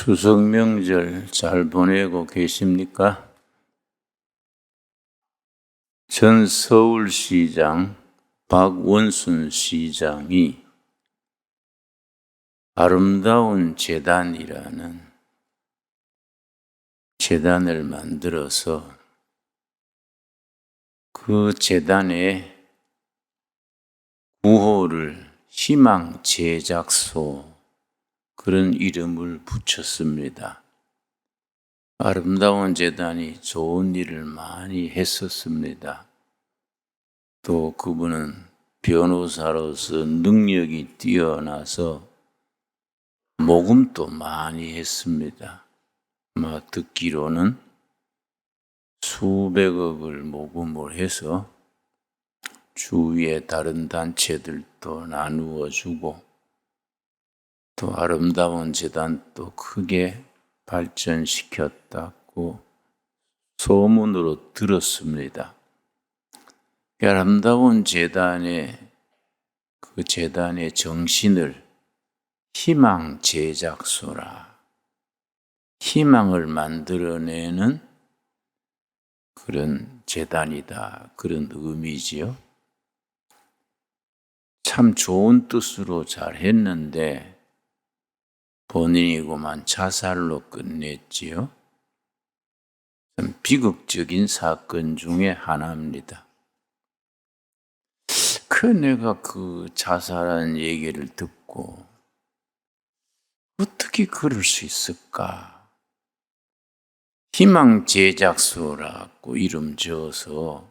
추석 명절 잘 보내고 계십니까? 전 서울시장 박원순 시장이 아름다운 재단이라는 재단을 만들어서 그 재단에 구호를 희망 제작소 그런 이름을 붙였습니다. 아름다운 재단이 좋은 일을 많이 했었습니다. 또 그분은 변호사로서 능력이 뛰어나서 모금도 많이 했습니다. 아마 듣기로는 수백억을 모금을 해서 주위의 다른 단체들도 나누어 주고 또 아름다운 재단도 크게 발전시켰다고 소문으로 들었습니다. 아름다운 재단의 그 재단의 정신을 희망 제작소라, 희망을 만들어내는 그런 재단이다, 그런 의미지요. 참 좋은 뜻으로 잘 했는데 본인이고만 자살로 끝냈지요. 좀 비극적인 사건 중에 하나입니다. 내가 그 자살한 얘기를 듣고 어떻게 그럴 수 있을까? 희망 제작소라고 이름 지어서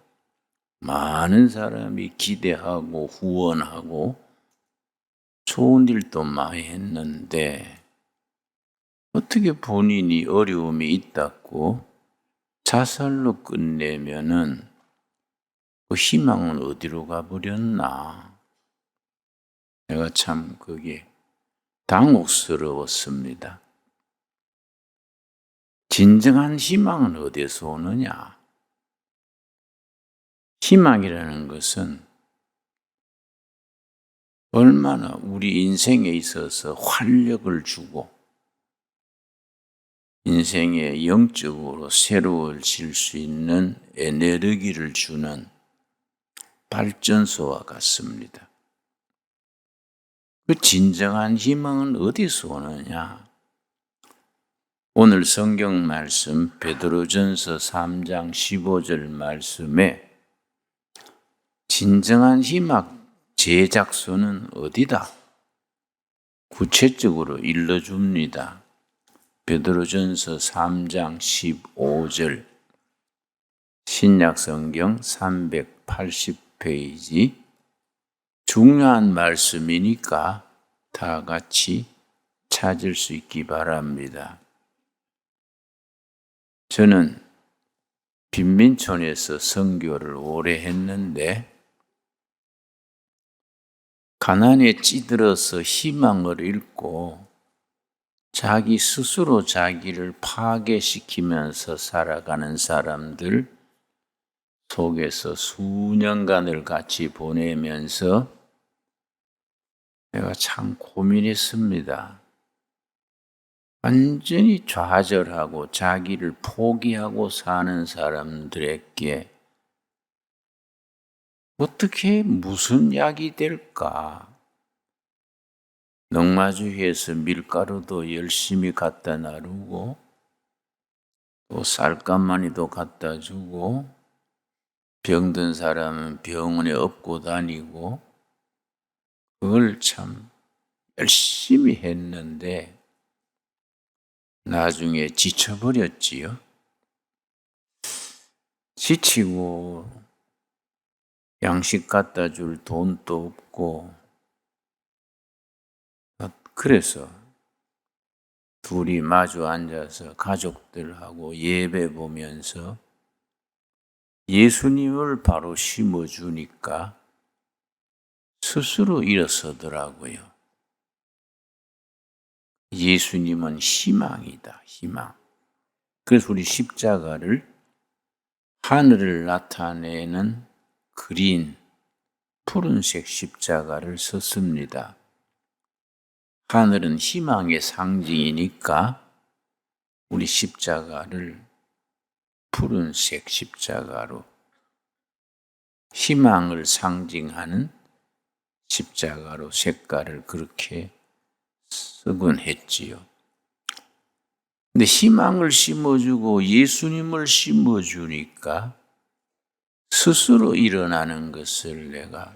많은 사람이 기대하고 후원하고 좋은 일도 많이 했는데 어떻게 본인이 어려움이 있다고 자살로 끝내면은 그 희망은 어디로 가버렸나? 내가 참 그게 당혹스러웠습니다. 진정한 희망은 어디서 오느냐? 희망이라는 것은 얼마나 우리 인생에 있어서 활력을 주고 인생에 영적으로 새로워질 수 있는 에너지를 주는 발전소와 같습니다. 그 진정한 희망은 어디서 오느냐? 오늘 성경 말씀 베드로전서 3장 15절 말씀에 진정한 희망 제작소는 어디다? 구체적으로 일러줍니다. 베드로전서 3장 15절 신약성경 380페이지 중요한 말씀이니까 다 같이 찾을 수 있기 바랍니다. 저는 빈민촌에서 선교를 오래 했는데 가난에 찌들어서 희망을 잃고 자기 스스로 자기를 파괴시키면서 살아가는 사람들 속에서 수년간을 같이 보내면서 내가 참 고민했습니다. 완전히 좌절하고 자기를 포기하고 사는 사람들에게 어떻게 무슨 약이 될까? 넉마주회에서 밀가루도 열심히 갖다 나르고 또 쌀가마니도 갖다 주고 병든 사람은 병원에 업고 다니고 그걸 참 열심히 했는데 나중에 지쳐버렸지요. 지치고 양식 갖다 줄 돈도 없고 그래서 둘이 마주 앉아서 가족들하고 예배 보면서 예수님을 바로 심어주니까 스스로 일어서더라고요. 예수님은 희망이다, 희망. 그래서 우리 십자가를 하늘을 나타내는 그린 푸른색 십자가를 썼습니다. 하늘은 희망의 상징이니까 우리 십자가를 푸른색 십자가로 희망을 상징하는 십자가로 색깔을 그렇게 쓰곤 했지요. 근데 희망을 심어주고 예수님을 심어주니까 스스로 일어나는 것을 내가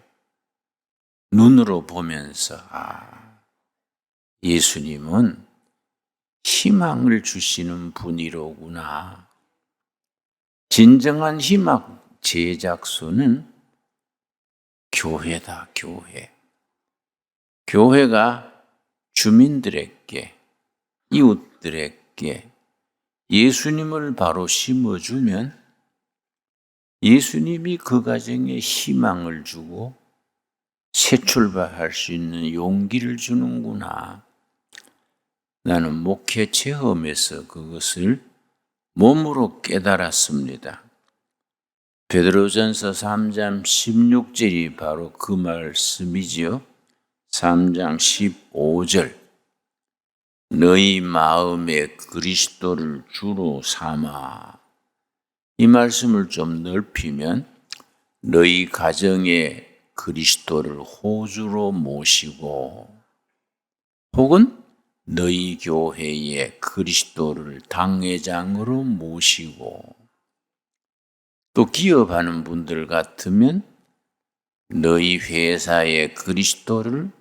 눈으로 보면서 예수님은 희망을 주시는 분이로구나. 진정한 희망 제작소는 교회다, 교회. 교회가 주민들에게, 이웃들에게 예수님을 바로 심어주면 예수님이 그 가정에 희망을 주고 새 출발할 수 있는 용기를 주는구나. 나는 목회 체험에서 그것을 몸으로 깨달았습니다. 베드로전서 3장 16절이 바로 그 말씀이지요. 3장 15절 너희 마음에 그리스도를 주로 삼아. 이 말씀을 좀 넓히면 너희 가정에 그리스도를 호주로 모시고 혹은 너희 교회에 그리스도를 당회장으로 모시고 또 기업하는 분들 같으면 너희 회사에 그리스도를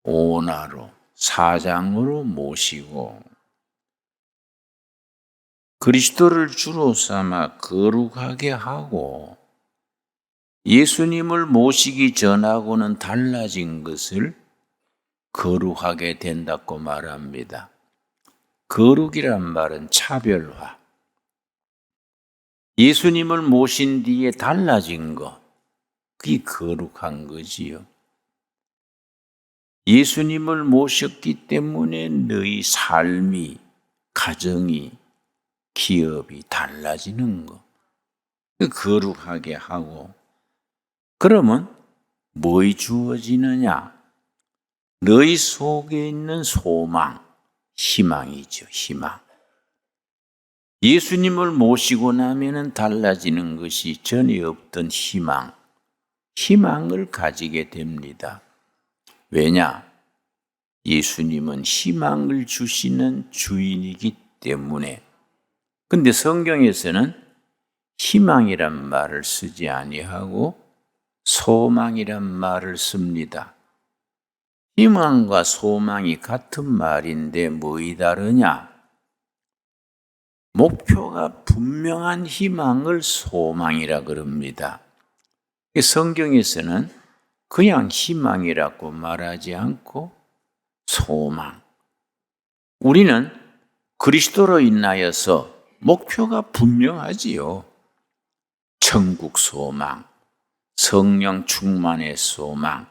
오너로 사장으로 모시고 그리스도를 주로 삼아 거룩하게 하고 예수님을 모시기 전하고는 달라진 것을 거룩하게 된다고 말합니다. 거룩이란 말은 차별화. 예수님을 모신 뒤에 달라진 것, 그게 거룩한 거지요. 예수님을 모셨기 때문에 너희 삶이, 가정이, 기업이 달라지는 것. 거룩하게 하고 그러면 뭐이 주어지느냐? 너희 속에 있는 소망, 희망이죠, 희망. 예수님을 모시고 나면은 달라지는 것이 전에 없던 희망, 희망을 가지게 됩니다. 왜냐? 예수님은 희망을 주시는 주인이기 때문에. 근데 성경에서는 희망이란 말을 쓰지 아니하고 소망이란 말을 씁니다. 희망과 소망이 같은 말인데 뭐이 다르냐? 목표가 분명한 희망을 소망이라 그럽니다. 성경에서는 그냥 희망이라고 말하지 않고 소망. 우리는 그리스도로 인하여서 목표가 분명하지요. 천국 소망, 성령 충만의 소망,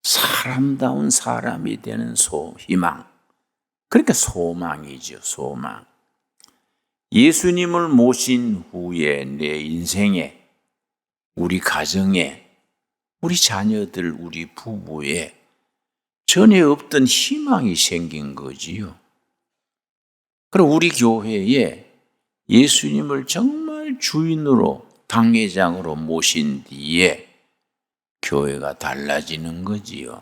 사람다운 사람이 되는 희망. 그러니까 소망이죠, 소망. 예수님을 모신 후에 내 인생에, 우리 가정에, 우리 자녀들, 우리 부부에 전에 없던 희망이 생긴 거지요. 그럼 우리 교회에 예수님을 정말 주인으로, 당회장으로 모신 뒤에 교회가 달라지는 거지요.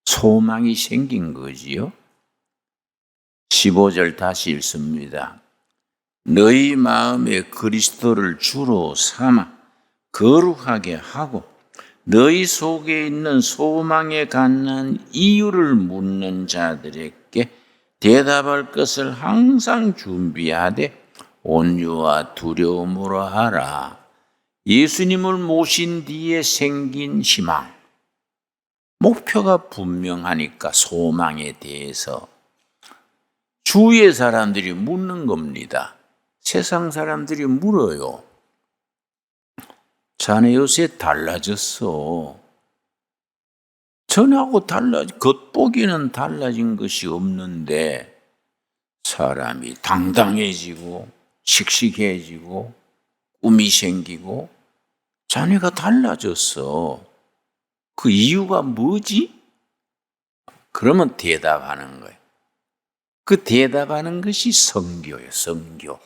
소망이 생긴 거지요. 15절 다시 읽습니다. 너희 마음에 그리스도를 주로 삼아 거룩하게 하고 너희 속에 있는 소망에 관한 이유를 묻는 자들에게 대답할 것을 항상 준비하되 온유와 두려움으로 하라. 예수님을 모신 뒤에 생긴 희망, 목표가 분명하니까 소망에 대해서 주위의 사람들이 묻는 겁니다. 세상 사람들이 물어요. 자네 요새 달라졌어. 전하고 겉보기는 달라진 것이 없는데 사람이 당당해지고 씩씩해지고 꿈이 생기고 자네가 달라졌어. 그 이유가 뭐지? 그러면 대답하는 거예요. 그 대답하는 것이 선교예요. 선교.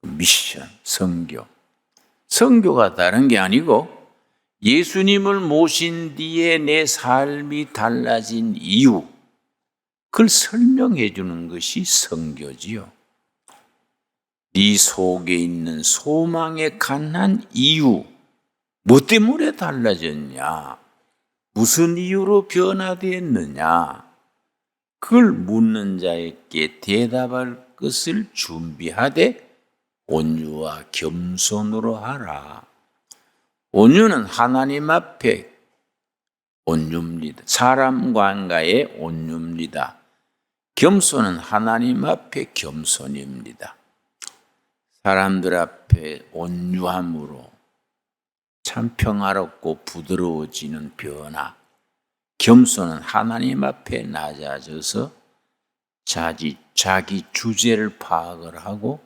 미션, 선교. 선교가 다른 게 아니고 예수님을 모신 뒤에 내 삶이 달라진 이유, 그걸 설명해 주는 것이 선교지요. 네 속에 있는 소망에 관한 이유, 뭐 때문에 달라졌냐? 무슨 이유로 변화되었느냐? 그걸 묻는 자에게 대답할 것을 준비하되 온유와 겸손으로 하라. 온유는 하나님 앞에 온유입니다. 사람과의 온유입니다. 겸손은 하나님 앞에 겸손입니다. 사람들 앞에 온유함으로 참 평화롭고 부드러워지는 변화. 겸손은 하나님 앞에 낮아져서 자기 주제를 파악을 하고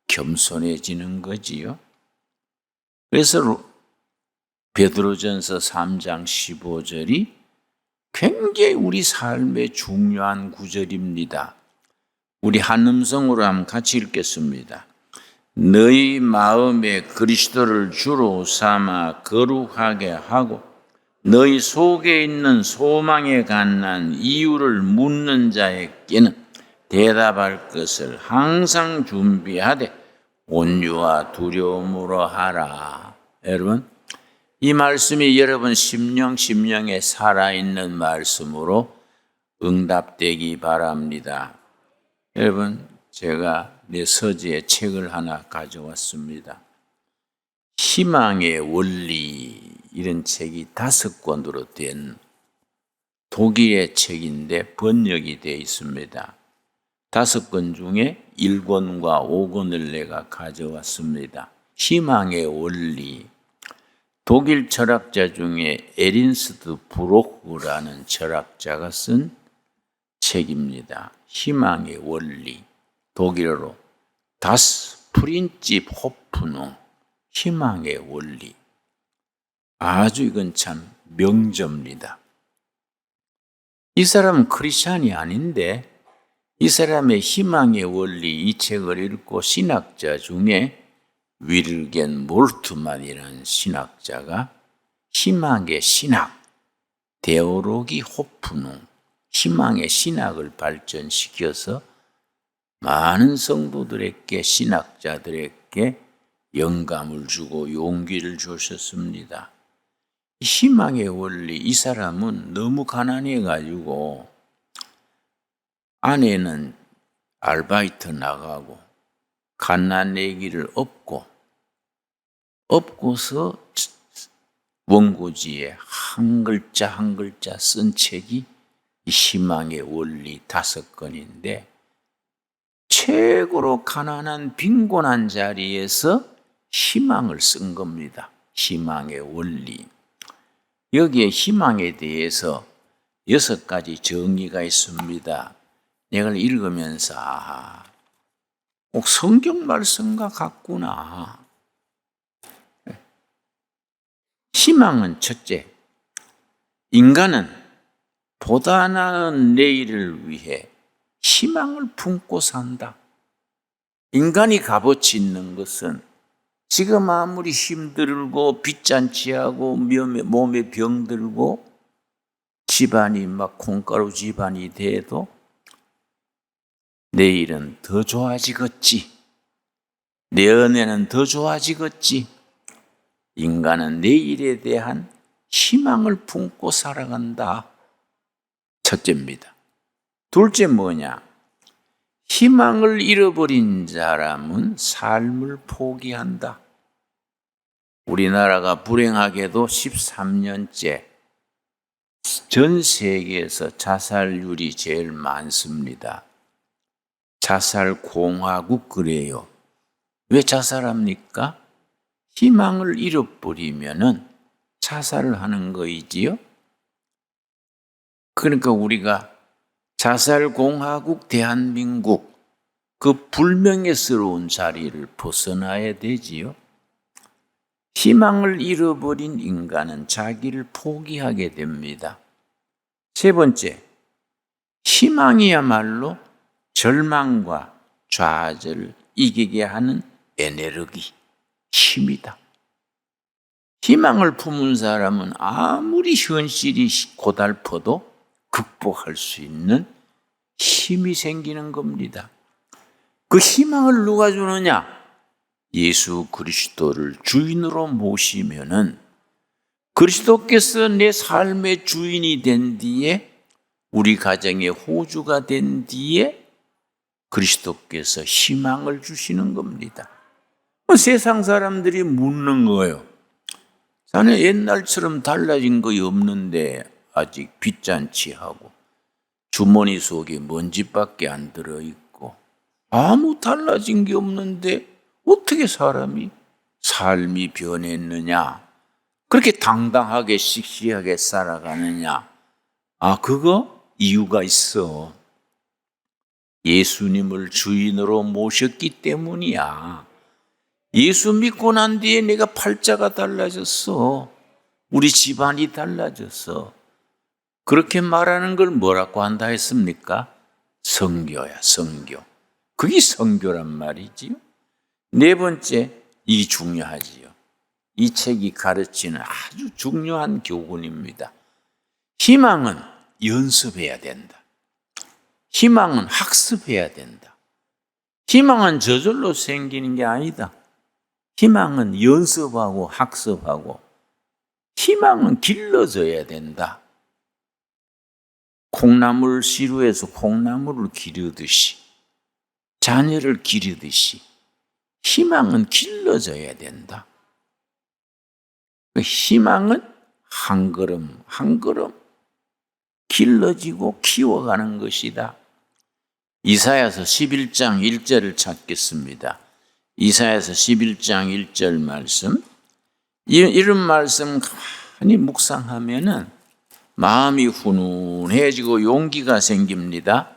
겸손해지는 거지요. 그래서 베드로전서 3장 15절이 굉장히 우리 삶에 중요한 구절입니다. 우리 한 음성으로 한번 같이 읽겠습니다. 너희 마음에 그리스도를 주로 삼아 거룩하게 하고 너희 속에 있는 소망에 관한 이유를 묻는 자에게는 대답할 것을 항상 준비하되 온유와 두려움으로 하라. 여러분, 이 말씀이 여러분 심령에 살아있는 말씀으로 응답되기 바랍니다. 여러분, 제가 내 서재에 책을 하나 가져왔습니다. 희망의 원리, 이런 책이 5권으로 된 독일의 책인데 번역이 되어 있습니다. 5권 중에 1권과 5권을 내가 가져왔습니다. 희망의 원리. 독일 철학자 중에 에린스트 브로크라는 철학자가 쓴 책입니다. 희망의 원리. 독일어로 Das Prinzip Hoffnung. 희망의 원리. 아주 이건 참 명저입니다. 이 사람은 크리스찬이 아닌데 이 사람의 희망의 원리 이 책을 읽고 신학자 중에 윌겐 몰트만이라는 신학자가 희망의 신학, 데오로기 호프누, 희망의 신학을 발전시켜서 많은 성도들에게 신학자들에게 영감을 주고 용기를 주셨습니다. 희망의 원리, 이 사람은 너무 가난해가지고 아내는 아르바이트 나가고 갓난아기를 업고서 원고지에 한 글자 한 글자 쓴 책이 희망의 원리 5권인데 최고로 가난한 빈곤한 자리에서 희망을 쓴 겁니다. 희망의 원리. 여기에 희망에 대해서 6가지 정의가 있습니다. 내가 읽으면서 꼭 성경 말씀과 같구나. 희망은 첫째, 인간은 보다 나은 내일을 위해 희망을 품고 산다. 인간이 값어치 있는 것은 지금 아무리 힘들고 빚잔치하고 몸에 병들고 집안이 막 콩가루 집안이 돼도 내일은 더 좋아지겠지. 내 은혜는 더 좋아지겠지. 인간은 내일에 대한 희망을 품고 살아간다. 첫째입니다. 둘째 뭐냐? 희망을 잃어버린 사람은 삶을 포기한다. 우리나라가 불행하게도 13년째 전 세계에서 자살률이 제일 많습니다. 자살 공화국 그래요. 왜 자살합니까? 희망을 잃어버리면은 자살을 하는 거이지요. 그러니까 우리가 자살공화국 대한민국 그 불명예스러운 자리를 벗어나야 되지요. 희망을 잃어버린 인간은 자기를 포기하게 됩니다. 세 번째, 희망이야말로 절망과 좌절을 이기게 하는 에너지, 힘이다. 희망을 품은 사람은 아무리 현실이 고달퍼도 극복할 수 있는 힘이 생기는 겁니다. 그 희망을 누가 주느냐? 예수 그리스도를 주인으로 모시면은 그리스도께서 내 삶의 주인이 된 뒤에, 우리 가정의 호주가 된 뒤에 그리스도께서 희망을 주시는 겁니다. 세상 사람들이 묻는 거예요. 자네 옛날처럼 달라진 거 없는데 아직 빚잔치하고 주머니 속에 먼지밖에 안 들어있고 아무 달라진 게 없는데 어떻게 사람이 삶이 변했느냐? 그렇게 당당하게 씩씩하게 살아가느냐? 그거 이유가 있어. 예수님을 주인으로 모셨기 때문이야. 예수 믿고 난 뒤에 내가 팔자가 달라졌어. 우리 집안이 달라졌어. 그렇게 말하는 걸 뭐라고 한다 했습니까? 선교야, 선교. 그게 선교란 말이지요. 네 번째, 이 중요하지요. 이 책이 가르치는 아주 중요한 교훈입니다. 희망은 연습해야 된다. 희망은 학습해야 된다. 희망은 저절로 생기는 게 아니다. 희망은 연습하고 학습하고, 희망은 길러져야 된다. 콩나물 시루에서 콩나물을 기르듯이, 자녀를 기르듯이 희망은 길러져야 된다. 희망은 한 걸음 한 걸음 길러지고 키워가는 것이다. 이사야서 11장 1절을 찾겠습니다. 이사야서 11장 1절 말씀. 이런 말씀 가만히 묵상하면은 마음이 훈훈해지고 용기가 생깁니다.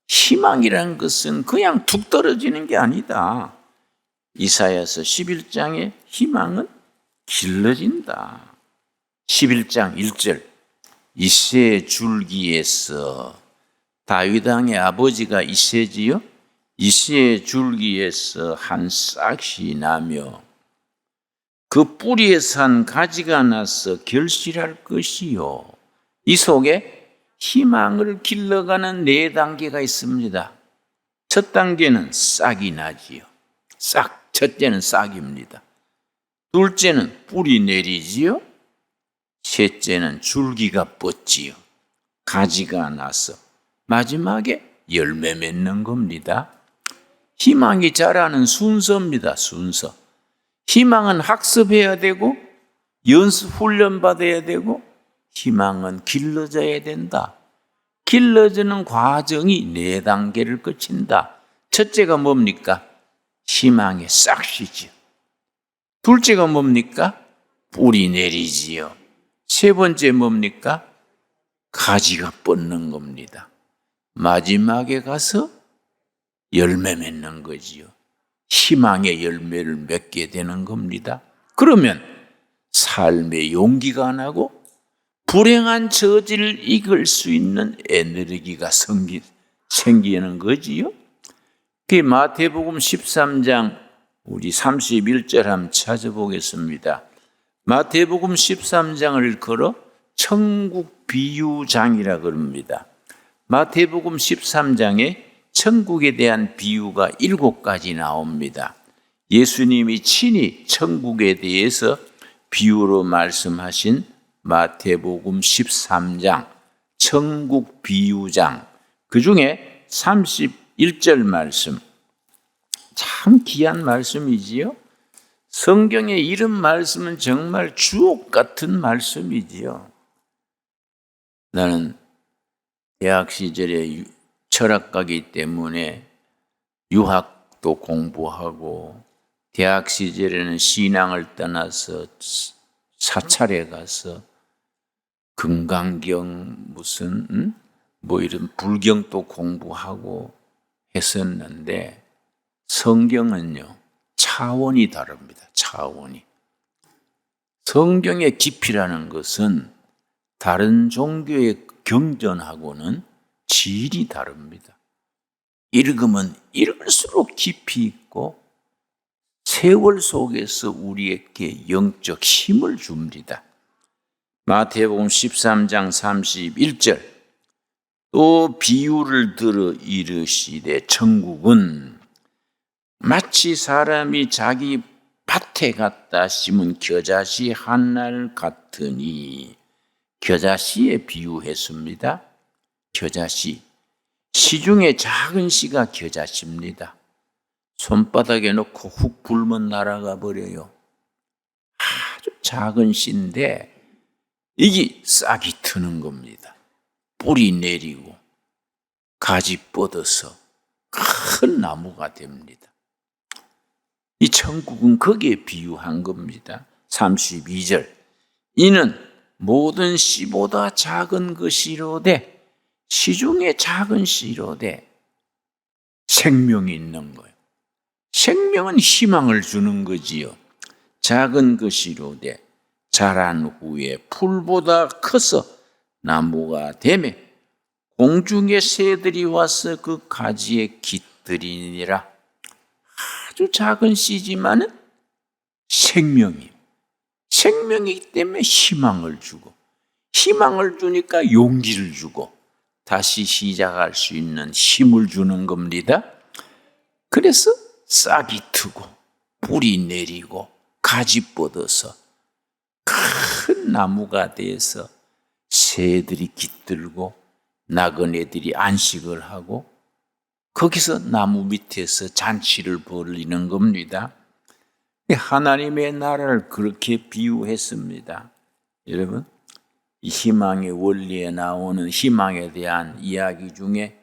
희망이라는 것은 그냥 툭 떨어지는 게 아니다. 이사야서 11장의 희망은 길러진다. 11장 1절. 이새의 줄기에서, 다윗 왕의 아버지가 이새지요. 이새의 줄기에서 한 싹이 나며 그 뿌리에서 한 가지가 나서 결실할 것이요. 이 속에 희망을 길러가는 네 단계가 있습니다. 첫 단계는 싹이 나지요. 싹, 첫째는 싹입니다. 둘째는 뿌리 내리지요. 셋째는 줄기가 뻗지요. 가지가 나서 마지막에 열매 맺는 겁니다. 희망이 자라는 순서입니다. 순서. 희망은 학습해야 되고 연습 훈련 받아야 되고 희망은 길러져야 된다. 길러지는 과정이 네 단계를 거친다. 첫째가 뭡니까? 희망의 싹이지요. 둘째가 뭡니까? 뿌리 내리지요. 세 번째 뭡니까? 가지가 뻗는 겁니다. 마지막에 가서 열매 맺는 거지요. 희망의 열매를 맺게 되는 겁니다. 그러면 삶의 용기가 나고 불행한 저지를 이길 수 있는 에너지가 생기는 거지요. 그 마태복음 13장 우리 31절 한번 찾아보겠습니다. 마태복음 13장을 걸어 천국 비유장이라 그럽니다. 마태복음 13장에 천국에 대한 비유가 7가지 나옵니다. 예수님이 친히 천국에 대해서 비유로 말씀하신 마태복음 13장 천국 비유장, 그 중에 31절 말씀, 참 귀한 말씀이지요. 성경에 이런 말씀은 정말 주옥 같은 말씀이지요. 나는 대학 시절에 철학가이기 때문에 유학도 공부하고 대학 시절에는 신앙을 떠나서 사찰에 가서 금강경 이런 불경도 공부하고 했었는데 성경은요 차원이 다릅니다. 차원이. 성경의 깊이라는 것은 다른 종교의 경전하고는 질이 다릅니다. 읽으면 읽을수록 깊이 있고 세월 속에서 우리에게 영적 힘을 줍니다. 마태복음 13장 31절 또 비유를 들어 이르시되 천국은 마치 사람이 자기 밭에 갖다 심은 겨자씨 한 날 같으니 겨자씨에 비유했습니다. 겨자씨 시중에 작은 씨가 겨자씨입니다. 손바닥에 넣고 훅 불면 날아가 버려요. 아주 작은 씨인데 이게 싹이 트는 겁니다. 뿌리 내리고 가지 뻗어서 큰 나무가 됩니다. 이 천국은 거기에 비유한 겁니다. 32절 이는 모든 씨보다 작은 것이로되 시중에 작은 씨로되 생명이 있는 거예요. 생명은 희망을 주는 거지요. 작은 것이로되 자란 후에 풀보다 커서 나무가 되매 공중의 새들이 와서 그 가지에 깃들이니라. 아주 작은 씨지만은 생명이기 때문에 희망을 주고 희망을 주니까 용기를 주고 다시 시작할 수 있는 힘을 주는 겁니다. 그래서 싹이 트고 뿌리 내리고 가지 뻗어서 큰 나무가 돼서 새들이 깃들고 나그네들이 안식을 하고 거기서 나무 밑에서 잔치를 벌이는 겁니다. 하나님의 나라를 그렇게 비유했습니다. 여러분, 이 희망의 원리에 나오는 희망에 대한 이야기 중에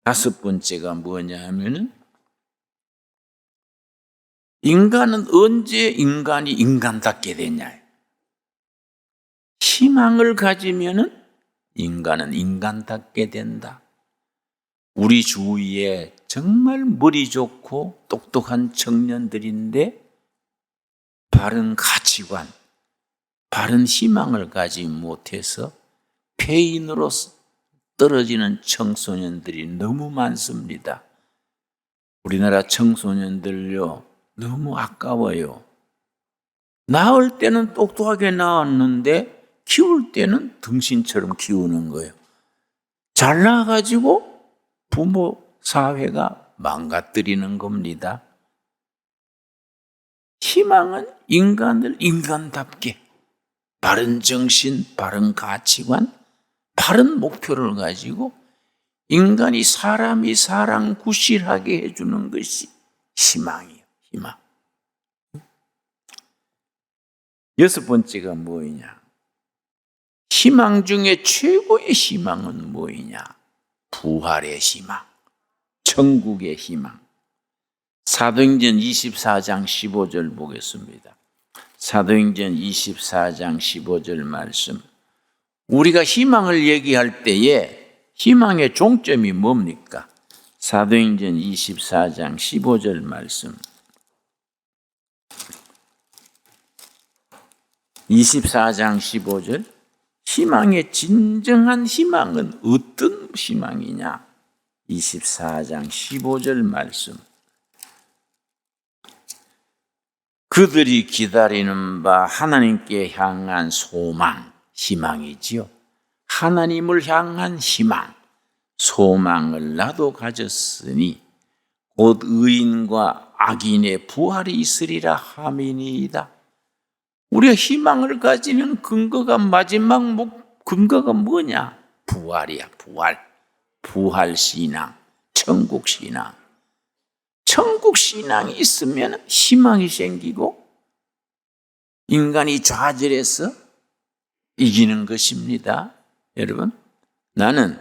5번째가 뭐냐 하면은 인간은 언제 인간이 인간답게 되냐? 희망을 가지면은 인간은 인간답게 된다. 우리 주위에 정말 머리 좋고 똑똑한 청년들인데 바른 가치관, 바른 희망을 가지 못해서 폐인으로 떨어지는 청소년들이 너무 많습니다. 우리나라 청소년들요, 너무 아까워요. 낳을 때는 똑똑하게 낳았는데 키울 때는 등신처럼 키우는 거예요. 잘나가지고 부모 사회가 망가뜨리는 겁니다. 희망은 인간을 인간답게 바른 정신, 바른 가치관, 바른 목표를 가지고 인간이 사람이 사람 구실하게 해주는 것이 희망이에요. 희망. 6번째가 뭐이냐? 희망 중에 최고의 희망은 뭐이냐? 부활의 희망, 천국의 희망. 사도행전 24장 15절 보겠습니다. 사도행전 24장 15절 말씀. 우리가 희망을 얘기할 때에 희망의 종점이 뭡니까? 사도행전 24장 15절 말씀. 24장 15절. 희망의 진정한 희망은 어떤 희망이냐? 24장 15절 말씀. 그들이 기다리는 바 하나님께 향한 소망, 희망이지요. 하나님을 향한 희망, 소망을 나도 가졌으니 곧 의인과 악인의 부활이 있으리라 함이니이다. 우리가 희망을 가지는 근거가 마지막 근거가 뭐냐? 부활이야, 부활. 부활신앙, 천국신앙. 천국신앙이 있으면 희망이 생기고 인간이 좌절해서 이기는 것입니다. 여러분, 나는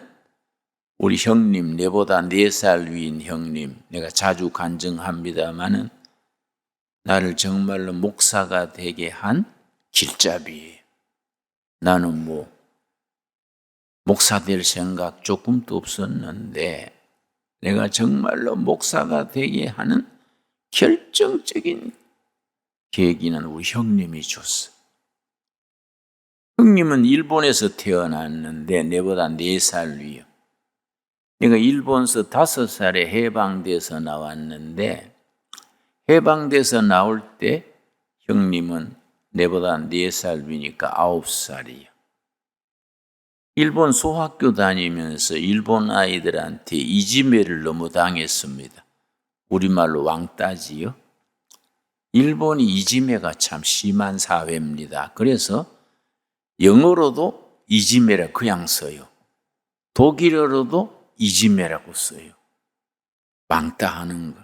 우리 형님, 내보다 4살 위인 형님, 내가 자주 간증합니다마는 나를 정말로 목사가 되게 한 길잡이예요. 나는 목사 될 생각 조금도 없었는데 내가 정말로 목사가 되게 하는 결정적인 계기는 우리 형님이 줬어. 형님은 일본에서 태어났는데 내보다 4살 위요. 내가 일본서 5살에 해방돼서 나왔는데, 해방돼서 나올 때 형님은 내보다 4살 위니까 9살이에요. 일본 소학교 다니면서 일본 아이들한테 이지메를 너무 당했습니다. 우리말로 왕따지요. 일본이 이지메가 참 심한 사회입니다. 그래서 영어로도 이지메라 그냥 써요. 독일어로도 이지메라고 써요. 왕따하는 거.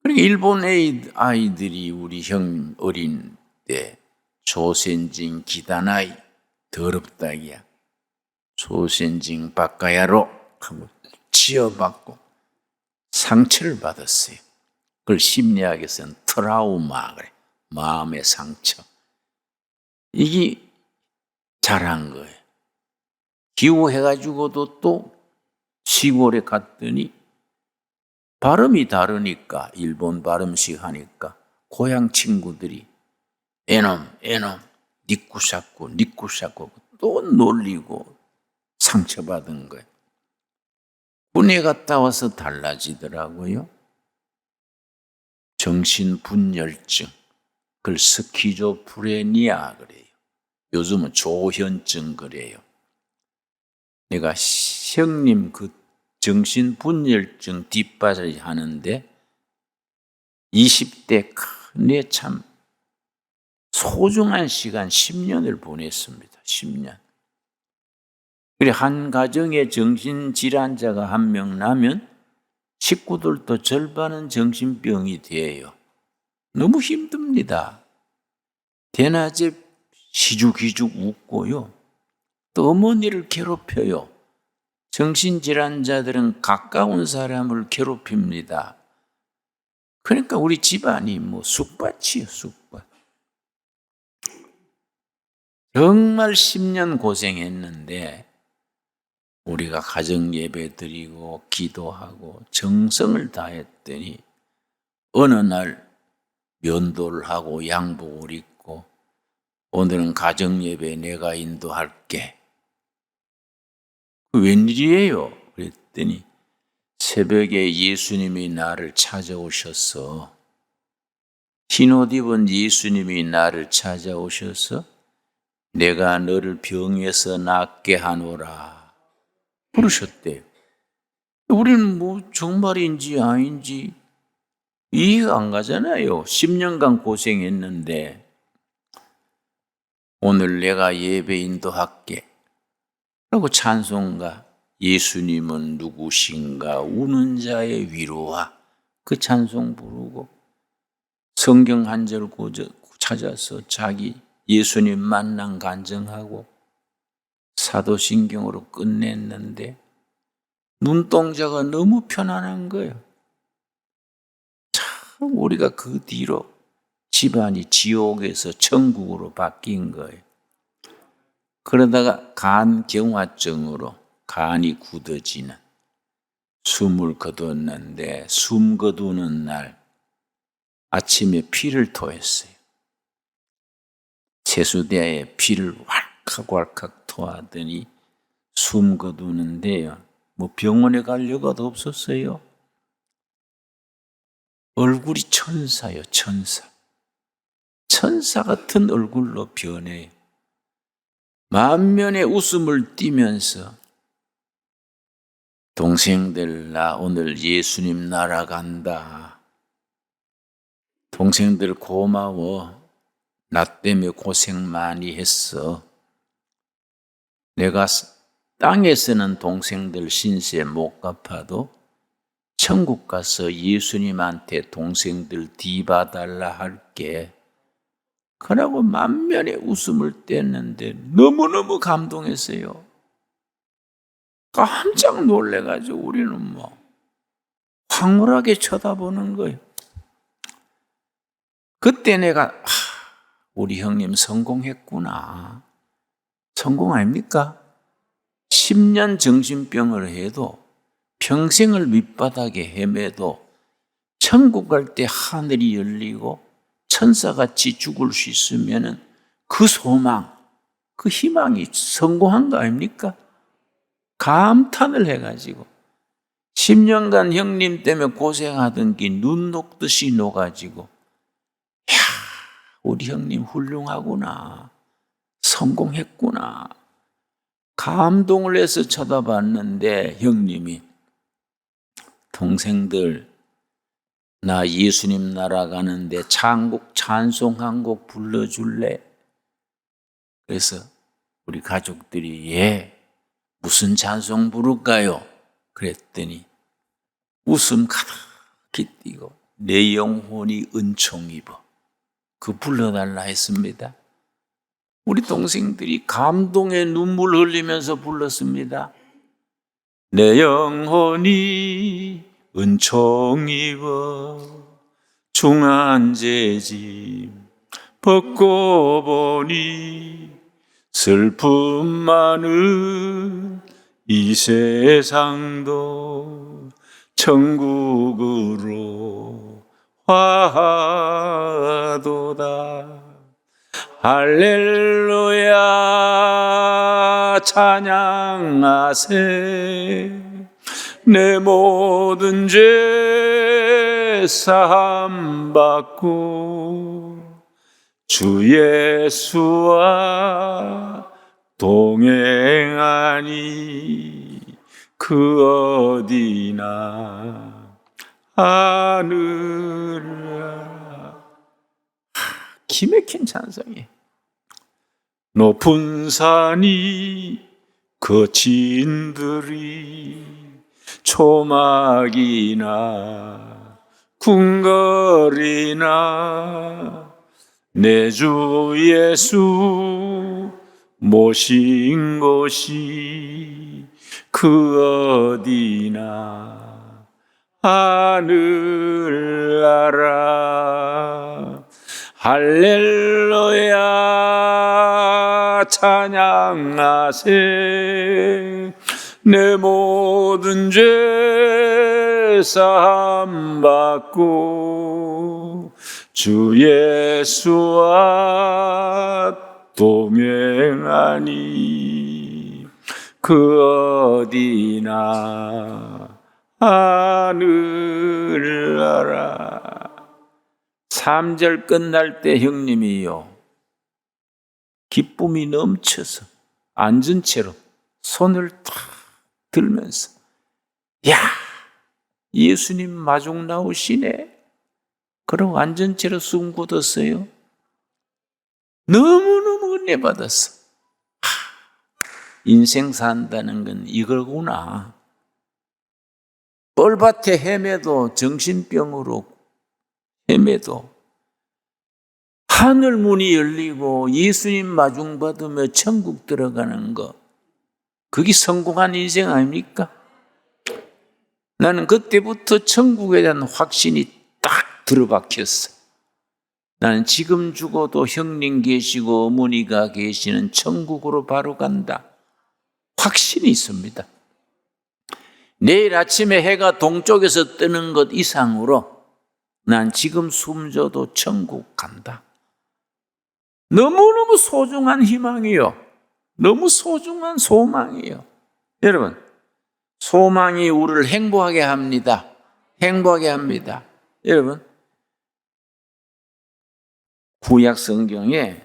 그러니까 일본 아이들이 우리 형 어린 때 조센징 기다나이 더럽다기야. 조센징 바까야로 하고 치여받고 상처를 받았어요. 그걸 심리학에서는 트라우마 그래. 마음의 상처. 이게 잘한 거예요. 기호해가지고도 또 시골에 갔더니 발음이 다르니까 일본 발음식 하니까 고향 친구들이 에놈 니꾸샤꾸 또 놀리고 상처받은 거예요. 군에 갔다 와서 달라지더라고요. 정신분열증, 그걸 스키조프레니아 그래요. 요즘은 조현증 그래요. 내가 형님 그 정신분열증 뒷받이 하는데 20대 내 참 소중한 시간 10년을 보냈습니다. 10년. 그래 한 가정에 정신질환자가 한 명 나면 식구들도 절반은 정신병이 돼요. 너무 힘듭니다. 대낮에 시죽시죽 웃고요. 또 어머니를 괴롭혀요. 정신질환자들은 가까운 사람을 괴롭힙니다. 그러니까 우리 집안이 쑥밭이에요, 쑥밭. 정말 10년 고생했는데 우리가 가정 예배 드리고 기도하고 정성을 다했더니 어느 날 면도를 하고 양복을 입고 오늘은 가정 예배 내가 인도할게. 웬일이에요? 그랬더니 새벽에 예수님이 나를 찾아오셔서 흰옷 입은 예수님이 나를 찾아오셔서 내가 너를 병에서 낫게 하노라 부르셨대요. 우리는 정말인지 아닌지 이해가 안 가잖아요. 10년간 고생했는데 오늘 내가 예배 인도할게 라고 찬송가 예수님은 누구신가 우는 자의 위로와 그 찬송 부르고 성경 한 절 찾아서 자기 예수님 만난 간증하고 사도신경으로 끝냈는데 눈동자가 너무 편안한 거예요. 참 우리가 그 뒤로 집안이 지옥에서 천국으로 바뀐 거예요. 그러다가 간경화증으로 간이 굳어지는 숨을 거두었는데 숨 거두는 날 아침에 피를 토했어요. 세수대에 피를 왈칵 토하더니 숨 거두는데요. 병원에 갈 여가도 없었어요. 얼굴이 천사요, 천사. 천사 같은 얼굴로 변해요. 만면의 웃음을 띠면서 동생들 나 오늘 예수님 날아간다. 동생들 고마워. 나 때문에 고생 많이 했어. 내가 땅에서는 동생들 신세 못 갚아도 천국 가서 예수님한테 동생들 뒤봐달라 할게. 그러고 만면에 웃음을 뗐는데 너무너무 감동했어요. 깜짝 놀래가지고 우리는 황홀하게 쳐다보는 거예요. 그때 내가 우리 형님 성공했구나. 성공 아닙니까? 10년 정신병을 해도 평생을 밑바닥에 헤매도 천국 갈 때 하늘이 열리고 천사같이 죽을 수 있으면 그 소망, 그 희망이 성공한 거 아닙니까? 감탄을 해가지고 10년간 형님 때문에 고생하던 게 눈 녹듯이 녹아지고, 야, 우리 형님 훌륭하구나, 성공했구나, 감동을 해서 쳐다봤는데 형님이, 동생들 나 예수님 날아가는데 찬송 한 곡 불러줄래? 그래서 우리 가족들이 예, 무슨 찬송 부를까요? 그랬더니 웃음 가득히 띠고 내 영혼이 은총 입어, 그 불러달라 했습니다. 우리 동생들이 감동의 눈물 흘리면서 불렀습니다. 내 영혼이 은총 입어 중한 죄짐 벗고 보니 슬픔 많은 이 세상도 천국으로 화도다. 할렐루야 찬양하세. 내 모든 죄 사함 받고 주 예수와 동행하니 그 어디나 하늘아. 기맥힌 찬송이에요. 높은 산이 거친 들이 초막이나 궁궐이나 내 주 예수 모신 곳이 그 어디나 하늘나라. 할렐루야 찬양하세. 내 모든 죄 사함 받고 주 예수와 동행하니 그 어디나 하늘나라. 3절 끝날 때 형님이요, 기쁨이 넘쳐서 앉은 채로 손을 탁 들면서 야, 예수님 마중 나오시네. 그러고 앉은 채로 숨 굳었어요. 너무너무 은혜 받았어. 인생 산다는 건 이거구나. 뻘밭에 헤매도, 정신병으로 헤매도 하늘 문이 열리고 예수님 마중 받으며 천국 들어가는 거, 그게 성공한 인생 아닙니까? 나는 그때부터 천국에 대한 확신이 딱 들어박혔어. 나는 지금 죽어도 형님 계시고 어머니가 계시는 천국으로 바로 간다, 확신이 있습니다. 내일 아침에 해가 동쪽에서 뜨는 것 이상으로 난 지금 숨져도 천국 간다. 너무너무 소중한 희망이요, 너무 소중한 소망이요. 여러분, 소망이 우리를 행복하게 합니다. 행복하게 합니다. 여러분, 구약 성경에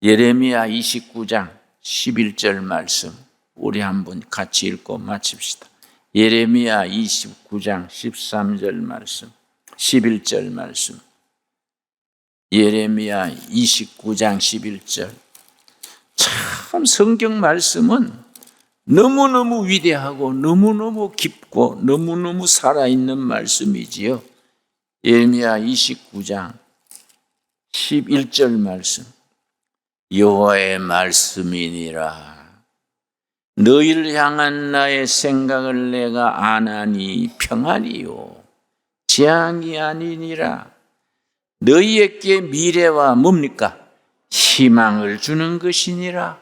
예레미야 29장 11절 말씀, 우리 한번 같이 읽고 마칩시다. 예레미야 29장 13절 말씀, 11절 말씀. 예레미야 29장 11절. 참 성경 말씀은 너무너무 위대하고 너무너무 깊고 너무너무 살아있는 말씀이지요. 예레미야 29장 11절 말씀. 여호와의 말씀이니라. 너희를 향한 나의 생각을 내가 아나니 평안이요 재앙이 아니니라. 너희에게 미래와 뭡니까? 희망을 주는 것이니라.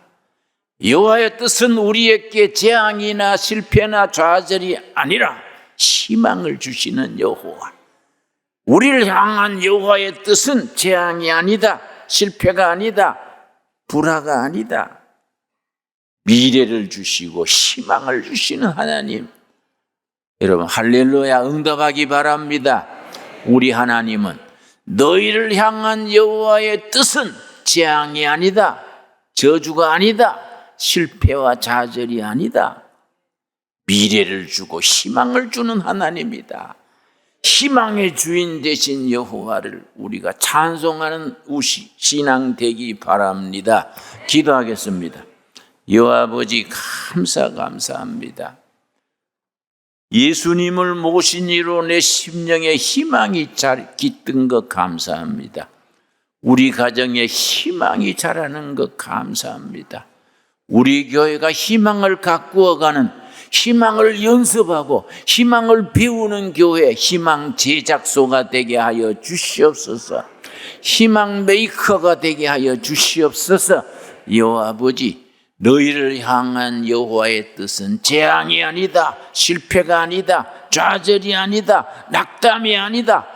여호와의 뜻은 우리에게 재앙이나 실패나 좌절이 아니라 희망을 주시는 여호와. 우리를 향한 여호와의 뜻은 재앙이 아니다, 실패가 아니다, 불화가 아니다. 미래를 주시고 희망을 주시는 하나님, 여러분 할렐루야 응답하기 바랍니다. 우리 하나님은 너희를 향한 여호와의 뜻은 재앙이 아니다, 저주가 아니다, 실패와 좌절이 아니다. 미래를 주고 희망을 주는 하나님이다. 희망의 주인 되신 여호와를 우리가 찬송하는 신앙 되기 바랍니다. 기도하겠습니다. 여호와 아버지 감사합니다. 예수님을 모신 이로 내 심령에 희망이 깃든 것 감사합니다. 우리 가정에 희망이 자라는 것 감사합니다. 우리 교회가 희망을 가꾸어가는, 희망을 연습하고 희망을 배우는 교회, 희망 제작소가 되게 하여 주시옵소서. 희망 메이커가 되게 하여 주시옵소서. 여호와 아버지, 너희를 향한 여호와의 뜻은 재앙이 아니다, 실패가 아니다, 좌절이 아니다, 낙담이 아니다,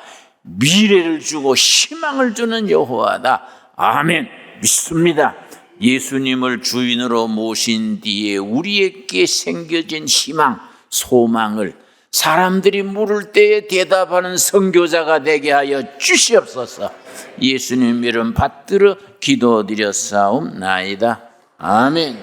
미래를 주고 희망을 주는 여호와다. 아멘. 믿습니다. 예수님을 주인으로 모신 뒤에 우리에게 생겨진 희망, 소망을 사람들이 물을 때에 대답하는 선교사가 되게 하여 주시옵소서. 예수님 이름 받들어 기도드렸사옵나이다. 아멘.